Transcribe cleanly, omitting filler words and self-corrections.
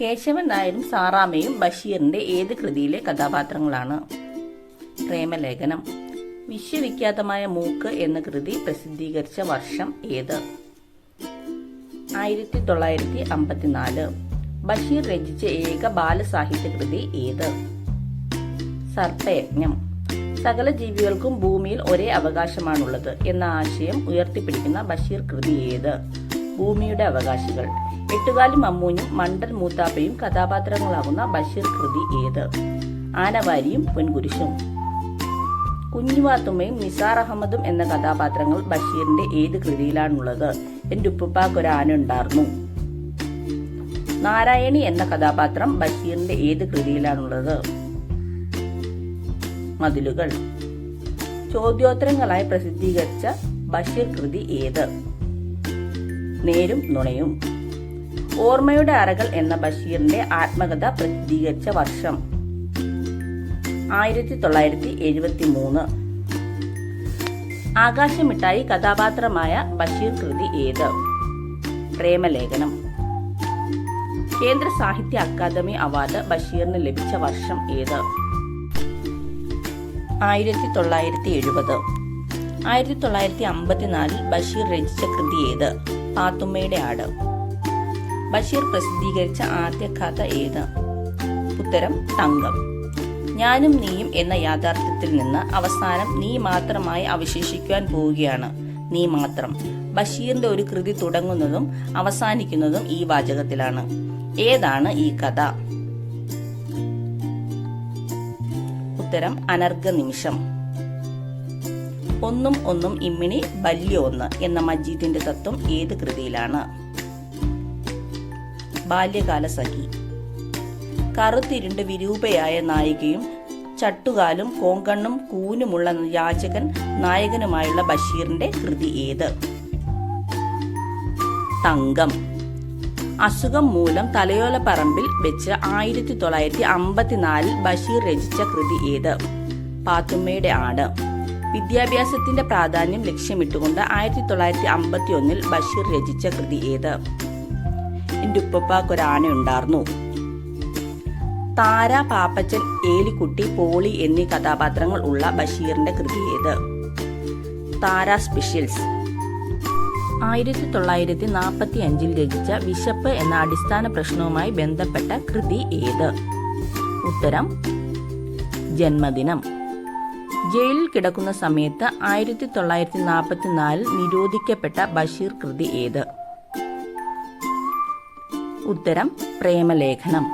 കേശവൻ നായരും സാറാമ്മയും ബഷീറിന്റെ ഏത് കൃതിയിലെ കഥാപാത്രങ്ങളാണ്? പ്രേമലേഖനം. വിശ്വവിഖ്യാതമായ മൂക്ക് എന്ന കൃതി പ്രസിദ്ധീകരിച്ച വർഷം ഏത്? 1954. ബഷീർ രചിച്ച ഏക ബാലസാഹിത്യ കൃതി ഏത്? സർപ്പയജ്ഞം. സകല ജീവികൾക്കും ഭൂമിയിൽ ഒരേ അവകാശമാണുള്ളത് എന്ന ആശയം ഉയർത്തിപ്പിടിക്കുന്ന ബഷീർ കൃതി ഏത്? ഭൂമിയുടെ അവകാശികൾ. എട്ടുകാലി മമ്മൂഞ്ഞും മണ്ടൽ മൂത്താപ്പയും കഥാപാത്രങ്ങളാകുന്ന ബഷീർ കൃതി ഏത്? ആനവാരിയും പൊൻകുരിശും. കുഞ്ഞുവാത്തുമ്മയും നിസാർ അഹമ്മദും എന്ന കഥാപാത്രങ്ങൾ ബഷീറിന്റെ ഏത് കൃതിയിലാണുള്ളത്? എൻ്റെ ഉപ്പുപ്പാക്കൊരു ആന ഉണ്ടായിരുന്നു. നാരായണി എന്ന കഥാപാത്രം ബഷീറിന്റെ ഏത് കൃതിയിലാണുള്ളത്? മതിലുകൾ. ചോദ്യോത്തരങ്ങളായി പ്രസിദ്ധീകരിച്ച ബഷീർ കൃതി ഏത്? നേരും നുണയും. ഓർമ്മയുടെ അറകൾ എന്ന ബഷീറിന്റെ ആത്മകഥ പ്രസിദ്ധീകരിച്ച വർഷം? 1973. ആകാശമിട്ടായി കഥാപാത്രമായ ബഷീർ കൃതി ഏത്? പ്രേമലേഖനം. കേന്ദ്ര സാഹിത്യ അക്കാദമി അവാർഡ് ബഷീറിന് ലഭിച്ച വർഷം ഏത്? 1970. 1954 ബഷീർ രചിച്ച കൃതി ഏത്? പാത്തുമ്മയുടെ ആട്. ബഷീർ പ്രസിദ്ധീകരിച്ച ആദ്യ കഥ ഏത്? ഉത്തരം തങ്കം. ഞാനും നീയും എന്ന യാഥാർത്ഥ്യത്തിൽ നിന്ന് അവസാനം നീ മാത്രമായി അവശേഷിക്കുവാൻ പോവുകയാണ്, നീ മാത്രം. ബഷീറിന്റെ ഒരു കൃതി തുടങ്ങുന്നതും അവസാനിക്കുന്നതും ഈ വാചകത്തിലാണ്. ഏതാണ് ഈ കഥ? ഉത്തരം അനർഘ നിമിഷം. ഒന്നും ഒന്നും ഇമ്മിണി വല്യ ഒന്ന് എന്ന മജീദിന്റെ തത്വം ഏത് കൃതിയിലാണ്? ബാല്യകാല സഖി. കറുത്തിരുണ്ട് വിരൂപയായ നായികയും ചട്ടുകാലും കോങ്കണ്ണും കൂനുമുള്ള യാചകൻ നായകനുമായുള്ള ബഷീറിന്റെ കൃതി ഏത്? തങ്കം. അസുഖം മൂലം തലയോലപ്പറമ്പിൽ വെച്ച് 1954 ബഷീർ രചിച്ച കൃതി ഏത്? പാത്തുമ്മയുടെ ആട്. വിദ്യാഭ്യാസത്തിന്റെ പ്രാധാന്യം ലക്ഷ്യമിട്ടുകൊണ്ട് 1951 ബഷീർ രചിച്ച കൃതി ഏത്? എൻ്റെ ഉപ്പപ്പാക്കൊരാന ഉണ്ടായിരുന്നു. താര, പാപ്പച്ചൻ, ഏലിക്കുട്ടി, പോളി എന്നീ കഥാപാത്രങ്ങൾ ഉള്ള ബഷീറിന്റെ കൃതി ഏത്? താര സ്പെഷ്യൽസ്. 1945 രചിച്ച വിശപ്പ് എന്ന അടിസ്ഥാന പ്രശ്നവുമായി ബന്ധപ്പെട്ട കൃതി ഏത്? ഉത്തരം ജന്മദിനം. ജയിലിൽ കിടക്കുന്ന സമയത്ത് 1944 നിരോധിക്കപ്പെട്ട ബഷീർ കൃതി ഏത്? ഉത്തരം പ്രേമലേഖനം.